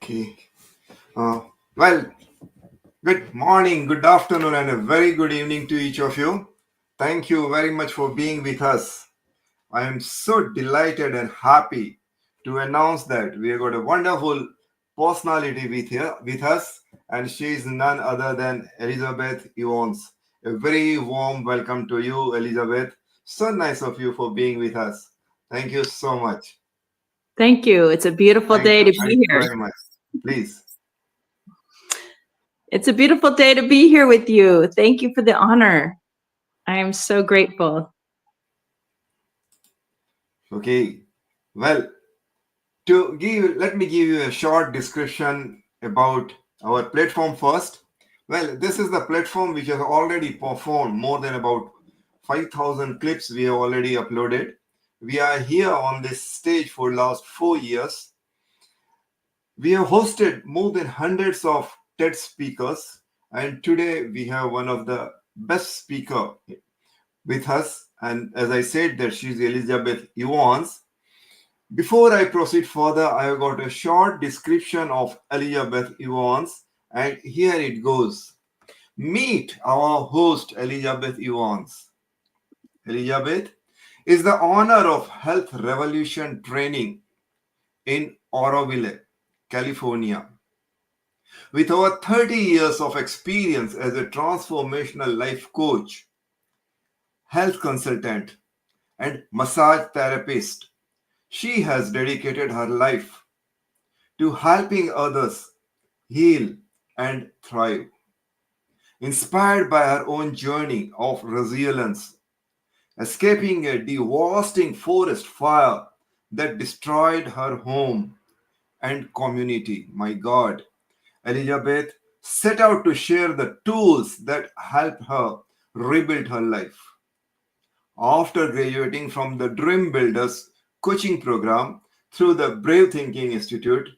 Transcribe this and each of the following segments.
Okay. Uh, well, good morning, good afternoon, and a very good evening to each of you. Thank you very much for being with us. I am so delighted and happy to announce that we have got a wonderful personality with us, and she is none other than Elizabeth Evans. A very warm welcome to you, Elizabeth. So nice of you for being with us. Thank you so much. Thank you. It's a beautiful Thank day you. to Thank be you here. very much. Please. It's a beautiful day to be here with you. Thank you for the honor. I am so grateful. Okay. Well, let me give you a short description about our platform first. Well, this is the platform which has already performed more than about 5,000 clips we have already uploaded. We are here on this stage for last 4 years. We have hosted more than hundreds of TED speakers, and today we have one of the best speaker with us. And as I said, that she's Elizabeth Evans. Before I proceed further, I have got a short description of Elizabeth Evans, and here it goes. Meet our host, Elizabeth Evans. Elizabeth is the owner of Health Revolution Training in Oroville, California. With over 30 years of experience as a transformational life coach, health consultant, and massage therapist, she has dedicated her life to helping others heal and thrive. Inspired by her own journey of resilience, escaping a devastating forest fire that destroyed her home and community, my God, Elizabeth set out to share the tools that helped her rebuild her life. After graduating from the Dream Builders coaching program through the Brave Thinking Institute,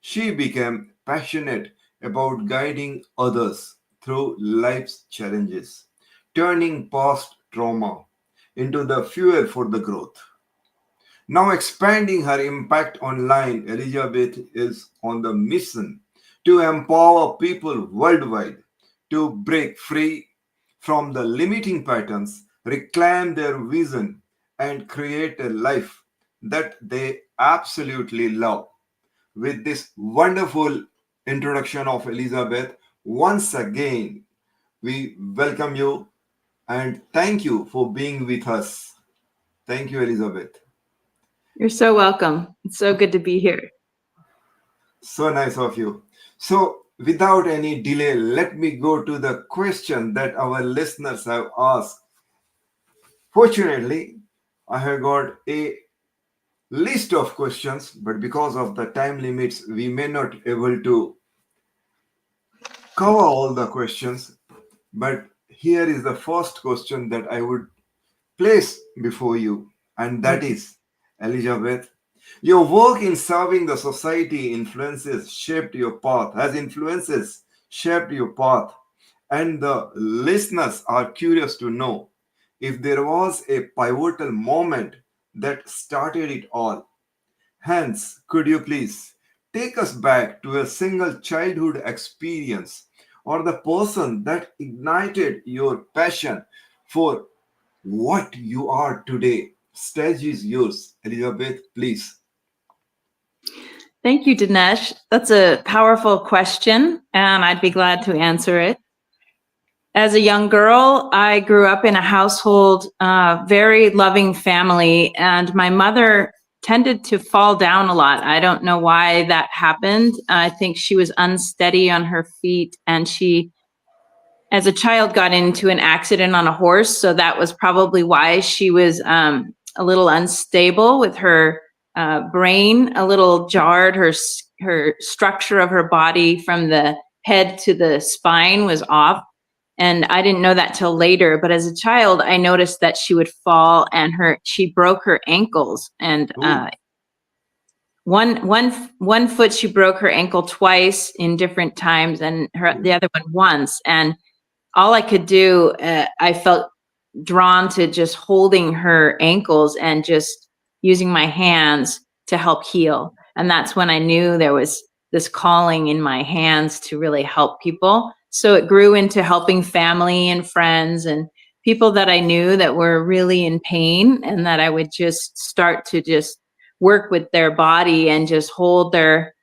she became passionate about guiding others through life's challenges, turning past trauma into the fuel for the growth. Now expanding her impact online, Elizabeth is on the mission to empower people worldwide to break free from the limiting patterns, reclaim their vision, and create a life that they absolutely love. With this wonderful introduction of Elizabeth, once again, we welcome you and thank you for being with us. Thank you, Elizabeth. You're so welcome. It's so good to be here. So nice of you. So, without any delay, let me go to the question that our listeners have asked. Fortunately, I have got a list of questions, but because of the time limits, we may not able to cover all the questions. But here is the first question that I would place before you, and that Okay. is, Elizabeth, your work in serving the society has influences shaped your path, and the listeners are curious to know if there was a pivotal moment that started it all. Hence, could you please take us back to a single childhood experience or the person that ignited your passion for what you are today? Stage is yours, Elizabeth, please. Thank you, Dinesh. That's a powerful question, and I'd be glad to answer it. As a young girl, I grew up in a household, very loving family, and my mother tended to fall down a lot. I don't know why that happened. I think she was unsteady on her feet, and she, as a child, got into an accident on a horse. So that was probably why she was a little unstable with her brain, a little jarred. Her structure of her body from the head to the spine was off, and I didn't know that till later. But as a child, I noticed that she would fall, and she broke her ankles. And Oh, one foot she broke her ankle twice in different times, and oh, the other one once. And all I could do, I felt drawn to just holding her ankles and just using my hands to help heal. And that's when I knew there was this calling in my hands to really help people. So it grew into helping family and friends and people that I knew that were really in pain, and that I would just start to just work with their body and just hold their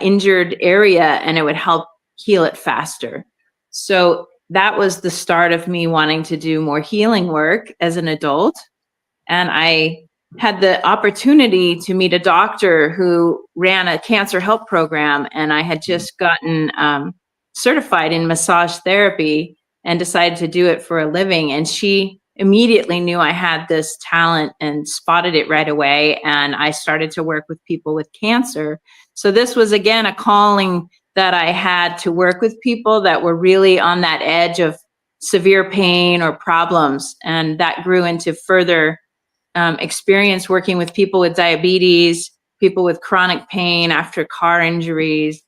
injured area, and it would help heal it faster. So that was the start of me wanting to do more healing work as an adult. And I had the opportunity to meet a doctor who ran a cancer help program, and I had just gotten certified in massage therapy and decided to do it for a living. And she immediately knew I had this talent and spotted it right away. And I started to work with people with cancer. So this was, again, a calling that I had to work with people that were really on that edge of severe pain or problems. And that grew into further experience working with people with diabetes, people with chronic pain after car injuries,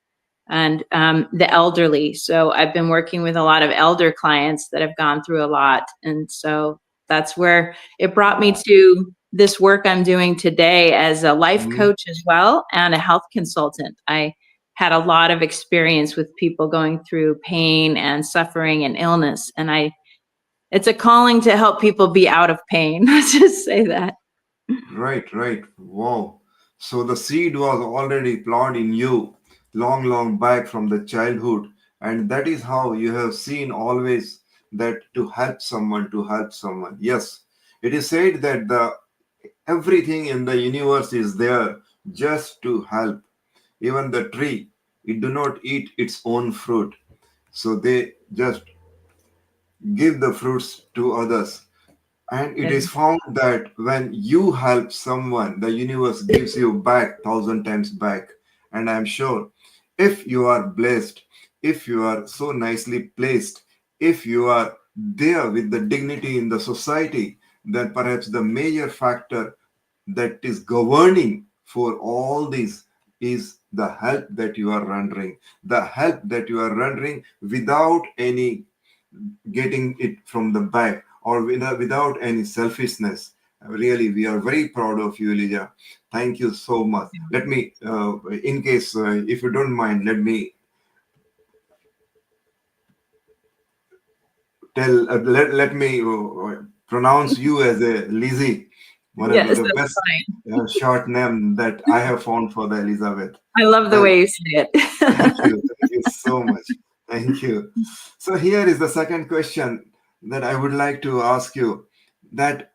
and the elderly. So I've been working with a lot of elder clients that have gone through a lot. And so that's where it brought me to this work I'm doing today as a life Mhm. coach as well and a health consultant. I had a lot of experience with people going through pain and suffering and illness. And it's a calling to help people be out of pain. Let's just say that. Right, right. Wow. So the seed was already planted in you long, long back from the childhood. And that is how you have seen always that to help someone. Yes, it is said that the everything in the universe is there just to help. Even the tree, it do not eat its own fruit. So they just give the fruits to others. And it is found that when you help someone, the universe gives you back thousand times back. And I'm sure if you are blessed, if you are so nicely placed, if you are there with the dignity in the society, then perhaps the major factor that is governing for all these is the help that you are rendering, the help that you are rendering without any getting it from the back or without any selfishness. Really, we are very proud of you, Elijah. Thank you so much. Let me, in case, if you don't mind, let me let me pronounce you as a Lizzie, one of Yes, the that's best fine. short name that I have found for the Elizabeth. I love the Well, way you say thank it. you. Thank you so much. Thank you. So here is the second question that I would like to ask you. That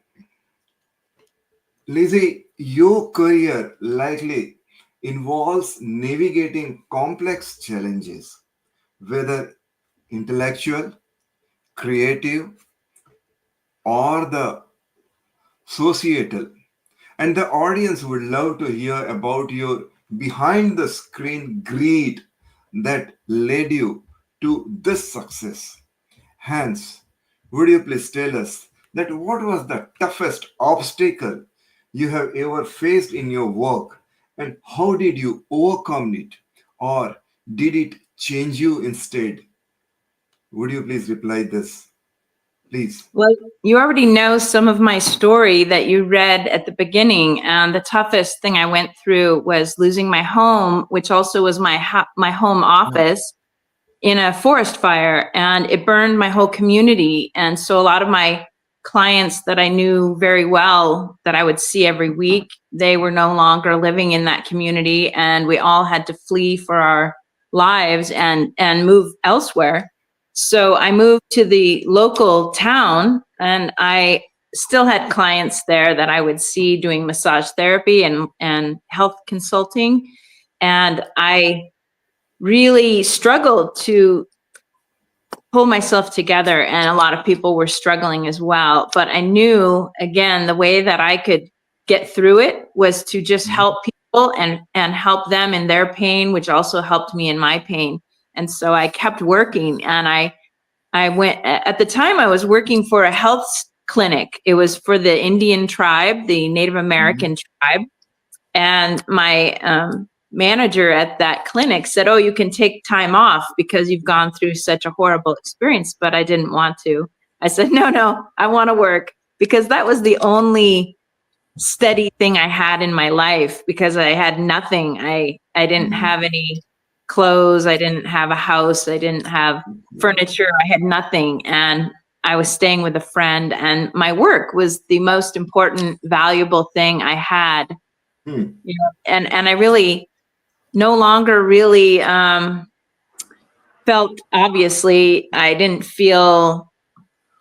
Lizzie, your career likely involves navigating complex challenges, whether intellectual, creative, or the societal. And the audience would love to hear about your behind the screen greed that led you to this success. Hence, would you please tell us that what was the toughest obstacle you have ever faced in your work and how did you overcome it? Or did it change you instead? Would you please reply this? Please. Well, you already know some of my story that you read at the beginning, and the toughest thing I went through was losing my home, which also was my home office, in a forest fire, and it burned my whole community. And so a lot of my clients that I knew very well, that I would see every week, they were no longer living in that community, and we all had to flee for our lives and move elsewhere. So I moved to the local town, and I still had clients there that I would see doing massage therapy and health consulting. And I really struggled to pull myself together, and a lot of people were struggling as well. But I knew, again, the way that I could get through it was to just Mhm. help people and help them in their pain, which also helped me in my pain. And so I kept working, and I went, at the time I was working for a health clinic. It was for the Indian tribe, the Native Mhm. American tribe. And my manager at that clinic said, "Oh, you can take time off because you've gone through such a horrible experience." But I didn't want to. I said, "No, no, I want to work," because that was the only steady thing I had in my life, because I had nothing. I didn't Mhm. have any. clothes. I didn't have a house. I didn't have furniture. I had nothing. And I was staying with a friend, and my work was the most important, valuable thing I had. Hmm. And I really no longer really felt, obviously, I didn't feel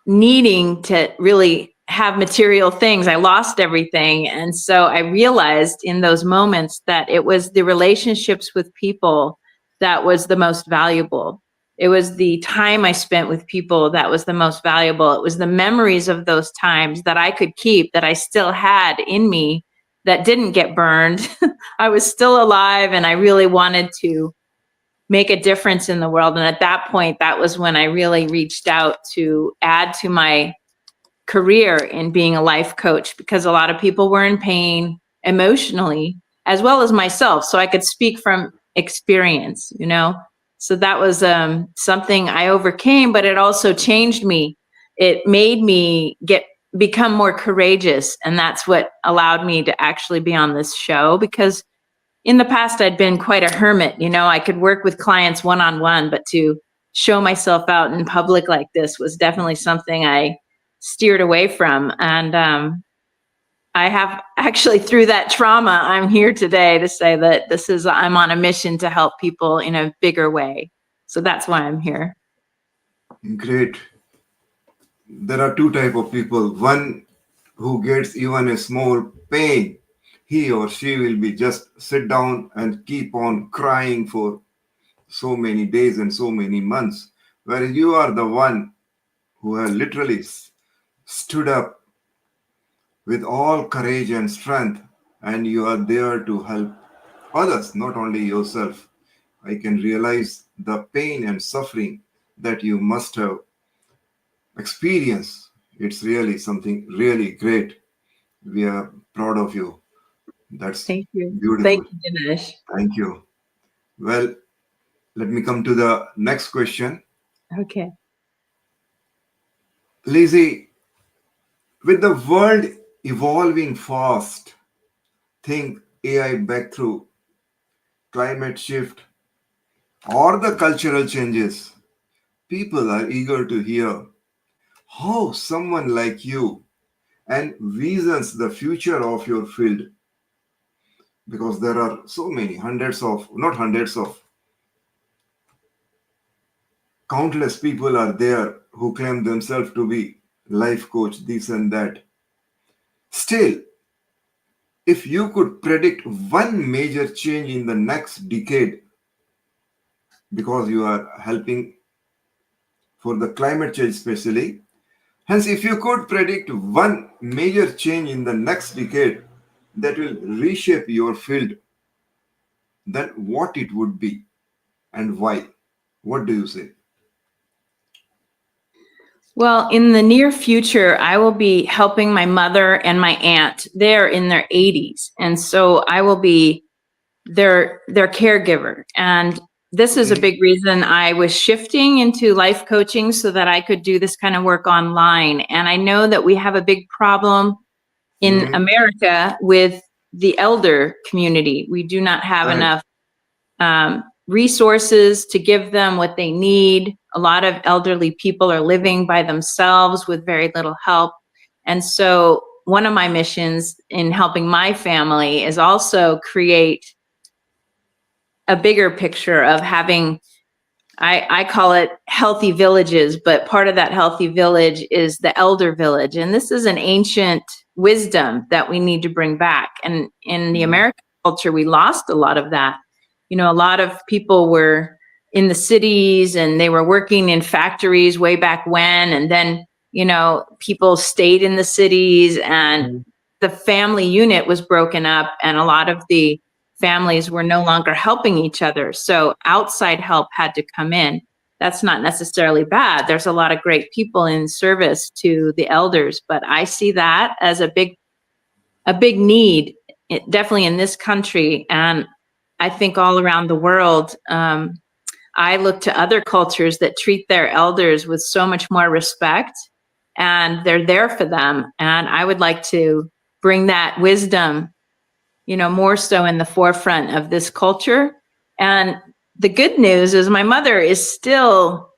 needing to really have material things. I lost everything. And so I realized in those moments that it was the relationships with people that was the most valuable. It was the time I spent with people that was the most valuable. It was the memories of those times that I could keep, that I still had in me, that didn't get burned. I was still alive, and I really wanted to make a difference in the world. And at that point, that was when I really reached out to add to my career in being a life coach, because a lot of people were in pain emotionally as well as myself. So I could speak from experience, you know? So that was something I overcame, but it also changed me. It made me become more courageous. And that's what allowed me to actually be on this show, because in the past, I'd been quite a hermit. You know, I could work with clients one-on-one, but to show myself out in public like this was definitely something I steered away from. And I have actually, through that trauma, I'm here today to say that I'm on a mission to help people in a bigger way. So that's why I'm here. Great. There are two type of people. One who gets even a small pain, he or she will be just sit down and keep on crying for so many days and so many months. Whereas you are the one who have literally stood up with all courage and strength, and you are there to help others, not only yourself. I can realize the pain and suffering that you must have experienced. It's really something really great. We are proud of you. That's Thank you. beautiful. Thank you, Dinesh. Thank you. Well, let me come to the next question. Okay. Lizzie, with the world evolving fast, think AI breakthrough, climate shift, or the cultural changes, people are eager to hear how someone like you and visions the future of your field, because there are so many hundreds of, not hundreds of, countless people are there who claim themselves to be life coach, this and that. Still, if you could predict one major change in the next decade, because you are helping for the climate change especially, hence if you could predict one major change in the next decade that will reshape your field, then what it would be and why? What do you say? Well, in the near future, I will be helping my mother and my aunt. They're in their 80s. And so I will be their caregiver. And this is a Okay. big reason I was shifting into life coaching, so that I could do this kind of work online. And I know that we have a big problem in Mhm. America with the elder community. We do not have Right. enough resources to give them what they need. A lot of elderly people are living by themselves with very little help. And so one of my missions in helping my family is also create a bigger picture of having, I call it healthy villages, but part of that healthy village is the elder village. And this is an ancient wisdom that we need to bring back. And in the Mhm. American culture, we lost a lot of that. You know, a lot of people were in the cities and they were working in factories way back when. And then, you know, people stayed in the cities, and the family unit was broken up, and a lot of the families were no longer helping each other. So outside help had to come in. That's not necessarily bad. There's a lot of great people in service to the elders, but I see that as a big need, definitely in this country. And I think all around the world, I look to other cultures that treat their elders with so much more respect, and they're there for them. And I would like to bring that wisdom, you know, more so in the forefront of this culture. And the good news is my mother is still,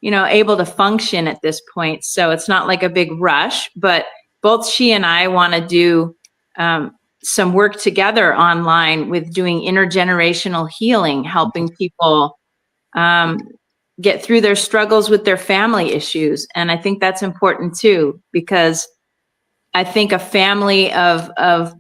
able to function at this point. So it's not like a big rush, but both she and I want to do some work together online with doing intergenerational healing, helping people um, get through their struggles with their family issues. And I think that's important too, because I think a family of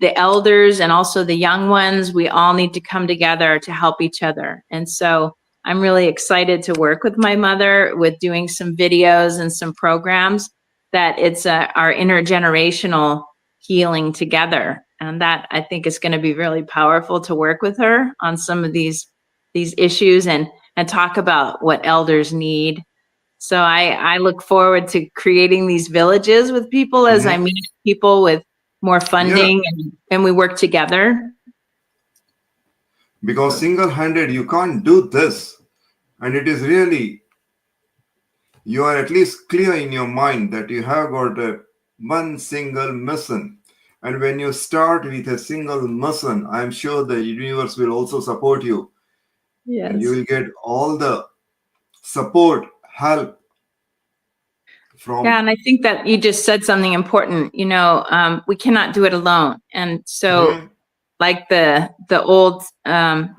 the elders and also the young ones, we all need to come together to help each other. And so I'm really excited to work with my mother with doing some videos and some programs that it's our intergenerational healing together. And that I think is going to be really powerful to work with her on some of these issues and talk about what elders need. So I look forward to creating these villages with people as I Mhm. meet people with more Yeah, funding and we work together. because single-handed you can't do this, and it is really, you are at least clear in your mind that you have got a one single mission. And when you start with a single mission, I'm sure the universe will also support you, and you Yes. will get all the support, help Yeah, from. and I think that you just said something important. We cannot do it alone. And so Mhm. like the old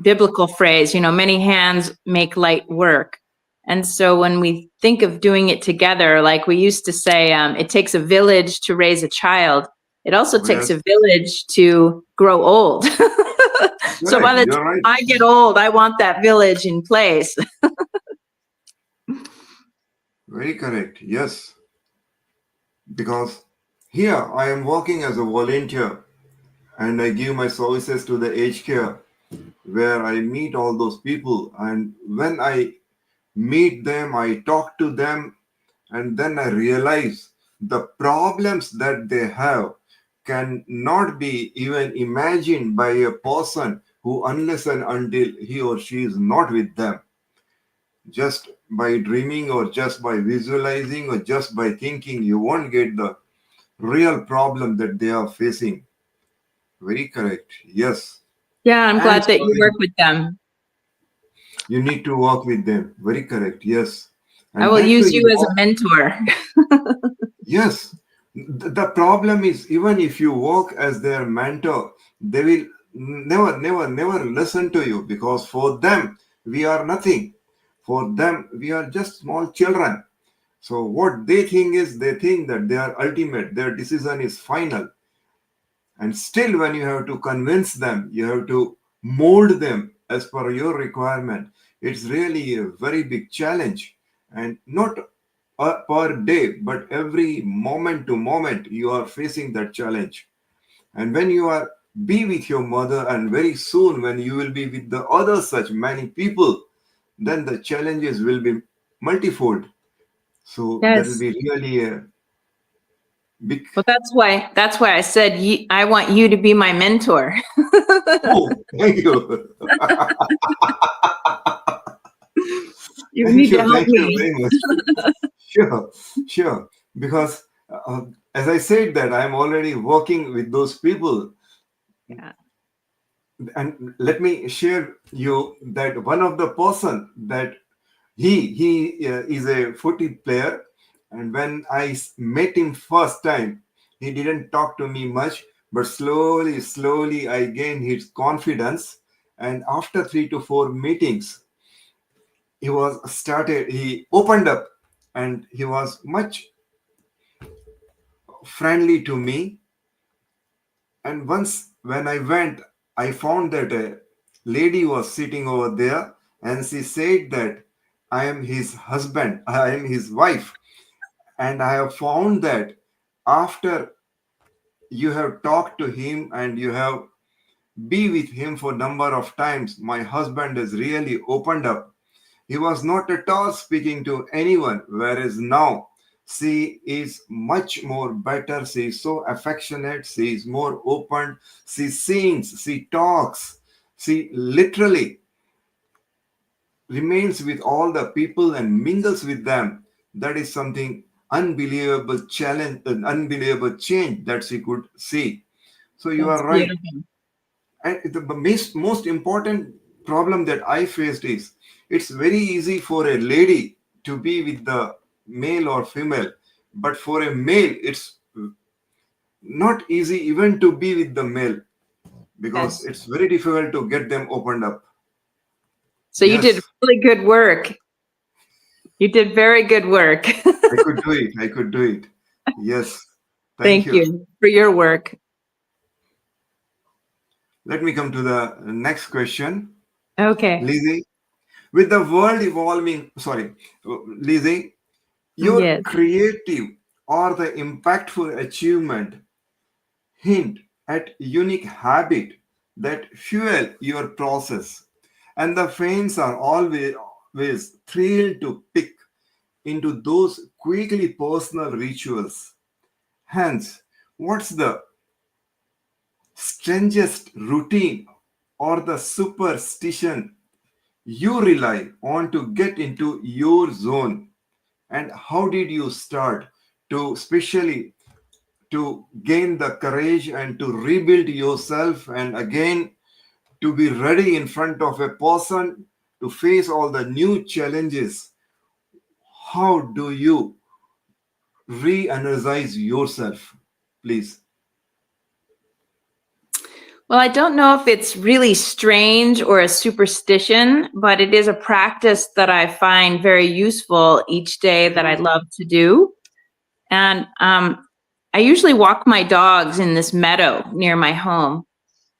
biblical phrase, many hands make light work. And so when we think of doing it together, like we used to say, it takes a village to raise a child. It also Oh, takes yes, a village to grow old. So correct. by the You're time right. I get old, I want that village in place. Very correct. Yes, because here I am working as a volunteer and I give my services to the aged care where I meet all those people. And when I meet them, I talk to them, and then I realize the problems that they have cannot be even imagined by a person who, unless and until he or she is not with them, just by dreaming or just by visualizing or just by thinking, you won't get the real problem that they are facing. Very correct. Yes. Yeah, I'm And glad that you work serving, with them. you need to work with them. Very correct. Yes. I And will then too, use you you as a work. mentor. Yes. The problem is, even if you work as their mentor, they will never listen to you, because for them, we are nothing. For them, we are just small children. So what they think is, they think that they are ultimate, their decision is final. And still, when you have to convince them, you have to mold them as per your requirement. It's really a very big challenge. And not per day, but every moment to moment, you are facing that challenge. And when you are be with your mother, and very soon when you will be with the other such many people, then the challenges will be multifold. So that will Yes. be really a big. Well, that's why I said I want you to be my mentor. Oh, thank you. You need to help Thank you me. very much. Sure, sure. Because as I said that I'm already working with those people, Yeah. and let me share you that one of the person that he is a footy player, and when met him first time, he didn't talk to me much, but slowly I gained his confidence, and after 3 to 4 meetings, he opened up, and he was much friendly to me. And once when I went, I found that a lady was sitting over there, and she said that I am his husband, I am his wife. And I have found that after you have talked to him and you have be with him for number of times, my husband has really opened up. He was not at all speaking to anyone, whereas now she is much more better. She is so affectionate. She is more open. She sings. She talks. She literally remains with all the people and mingles with them. That is something unbelievable challenge, an unbelievable change that she could see. So you That's are right. beautiful. And the most important. problem that I faced is it's very easy for a lady to be with the male or female, but for a male, it's not easy even to be with the male because Yes. it's very difficult to get them opened up. So you did Yes, really good work. You did very good work. I could do it. I could do it. Yes, thank Thank you. you for your work. Let me come to the next question. Okay. Lizzie, with the world evolving, sorry, Lizzie, your Yes. creative or the impactful achievement hint at unique habit that fuel your process. And the fans are always thrilled to pick into those quickly personal rituals. Hence, what's the strangest routine or the superstition you rely on to get into your zone? And how did you start to especially to gain the courage and to rebuild yourself and again to be ready in front of a person to face all the new challenges? How do you re-energize yourself, please? Well, I don't know if it's really strange or a superstition, but it is a practice that I find very useful each day that I love to do. And I usually walk my dogs in this meadow near my home.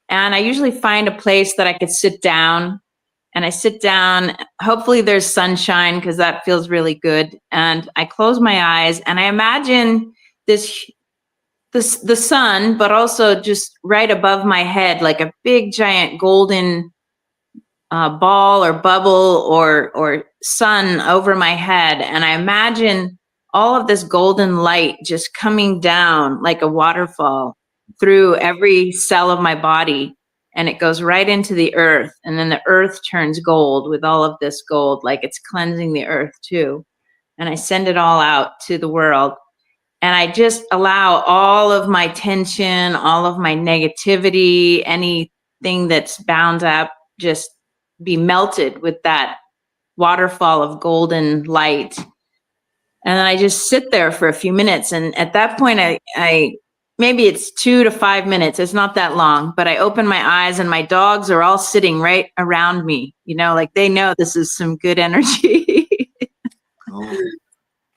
And I usually find a place that I could sit down. And I sit down. Hopefully, there's sunshine because that feels really good. And I close my eyes and I imagine this the sun, but also just right above my head, like a big giant golden ball or bubble or sun over my head, and I imagine all of this golden light just coming down like a waterfall through every cell of my body, and it goes right into the earth, and then the earth turns gold with all of this gold, like it's cleansing the earth too, and I send it all out to the world. And I just allow all of my tension, all of my negativity, anything that's bound up, just be melted with that waterfall of golden light. And then I just sit there for a few minutes. And at that point, I maybe it's 2 to 5 minutes. It's not that long, but I open my eyes and my dogs are all sitting right around me, like they know this is some good energy. Oh.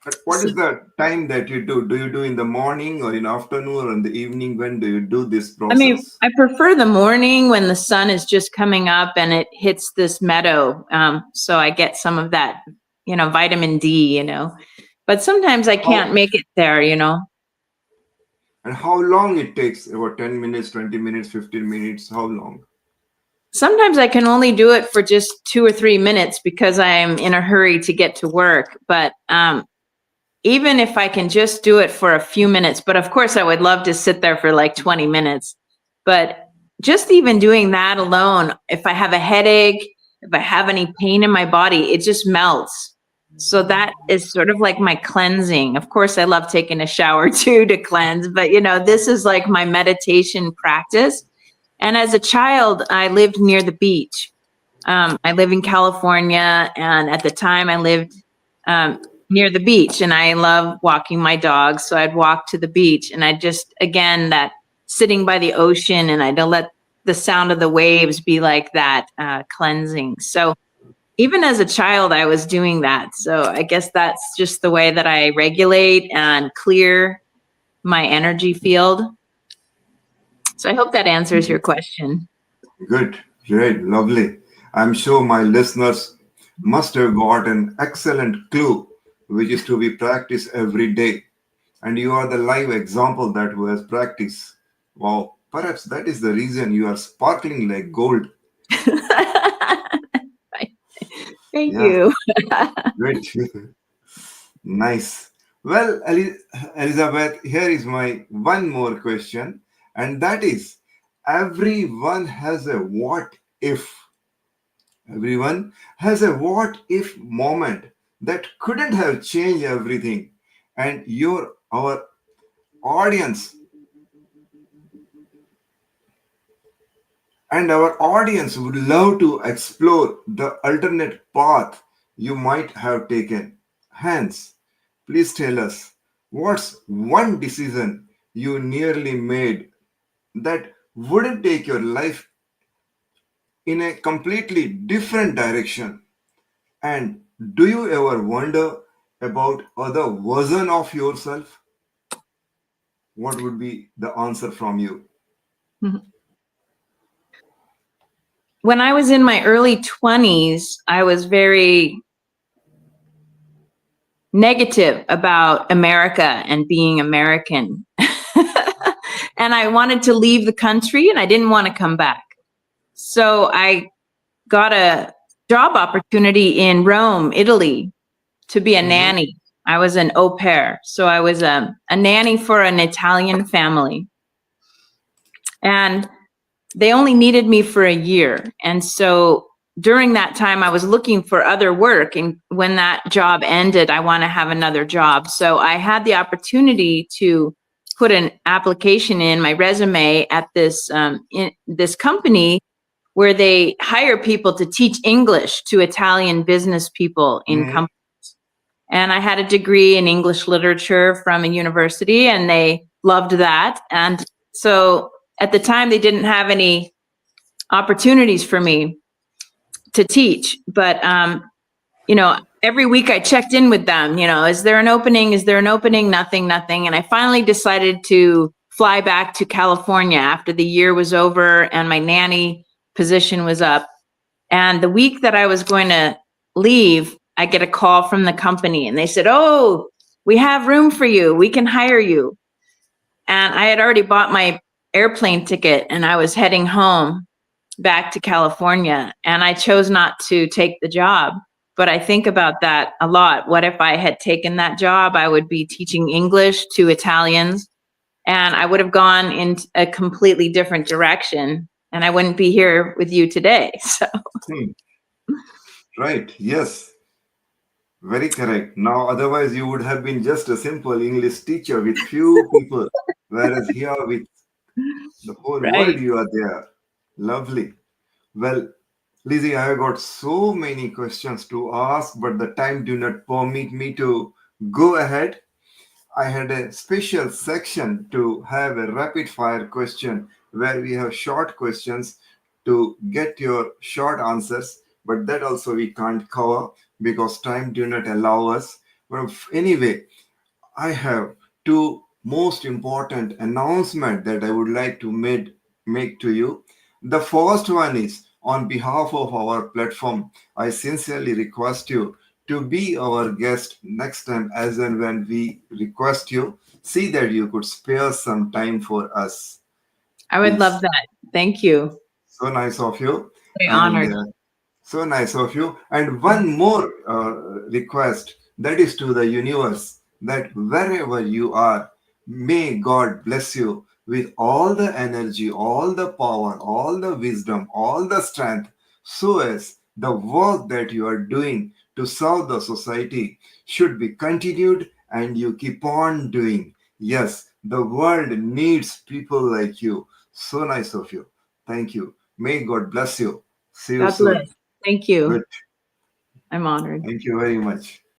But what is the time that you do? Do you do in the morning or in afternoon or in the evening? When do you do this I mean, process? I prefer the morning when the sun is just coming up and it hits this meadow. So I get some of that, vitamin D. But sometimes I How can't make it there. and how long it takes? About 10 minutes, 20 minutes, 15 minutes? How long? Sometimes I can only do it for just 2 or 3 minutes because I'm in a hurry to get to work. But even if I can just do it for a few minutes, but of course I would love to sit there for like 20 minutes. But just even doing that alone, if I have a headache, if I have any pain in my body, it just melts. So that is sort of like my cleansing. Of course, I love taking a shower too to cleanse, but this is like my meditation practice. And as a child, I lived near the beach. I live in California, and at the time I lived near the beach, and I love walking my dogs. So I'd walk to the beach, and I just, again, that sitting by the ocean, and I'd let the sound of the waves be like that cleansing. So even as a child, I was doing that. So I guess that's just the way that I regulate and clear my energy field. So I hope that answers your question. Good, great, lovely. I'm sure my listeners must have got an excellent clue, which is to be practiced every day. And you are the live example that who has practiced. Wow, perhaps that is the reason you are sparkling like gold. Thank Yeah, you. great. Nice. Well, Elizabeth, here is my one more question, and that is everyone has a what if. Everyone has a what if moment that couldn't have changed everything. And our audience And our audience would love to explore the alternate path you might have taken. Hence, please tell us what's one decision you nearly made that wouldn't take your life in a completely different direction? And do you ever wonder about other version of yourself? What would be the answer from you? When I was in my early 20s, I was very negative about America and being American. And I wanted to leave the country and I didn't want to come back. So I got a job opportunity in Rome, Italy, to be a Mm-hmm. nanny. I was an au pair. So I was a nanny for an Italian family. And they only needed me for a year. And so during that time, I was looking for other work. And when that job ended, I want to have another job. So I had the opportunity to put an application in my resume at this company where they hire people to teach English to Italian business people in Mm-hmm. companies. And I had a degree in English literature from a university, and they loved that. And so at the time, they didn't have any opportunities for me to teach. But, every week I checked in with them, is there an opening? Is there an opening? Nothing, nothing. And I finally decided to fly back to California after the year was over and my nanny position was up. And the week that I was going to leave, I get a call from the company and they said, "Oh, we have room for you. We can hire you." And I had already bought my airplane ticket and I was heading home back to California, and I chose not to take the job. But I think about that a lot. What if I had taken that job? I would be teaching English to Italians and I would have gone in a completely different direction and I wouldn't be here with you today. So, Hmm. Right. Yes. Very correct. Now, otherwise, you would have been just a simple English teacher with few people, whereas here with the whole world, right. you are there. Lovely. Well, Lizzie, I have got so many questions to ask, but the time do not permit me to go ahead. I had a special section to have a rapid fire question where we have short questions to get your short answers, but that also we can't cover because time do not allow us. But anyway, I have two most important announcement that I would like to make to you. The first one is on behalf of our platform, I sincerely request you to be our guest next time as and when we request you. See that you could spare some time for us, I would love please. that. Thank you. So nice of you. Very And honored. so nice of you. And one more request, that is to the universe, that wherever you are, may God bless you with all the energy, all the power, all the wisdom, all the strength, so as the work that you are doing to serve the society should be continued and you keep on doing. Yes, the world needs people like you. So nice of you. Thank you. May God bless you. See you God bless. soon. Thank you. Good. I'm honored. Thank you very much.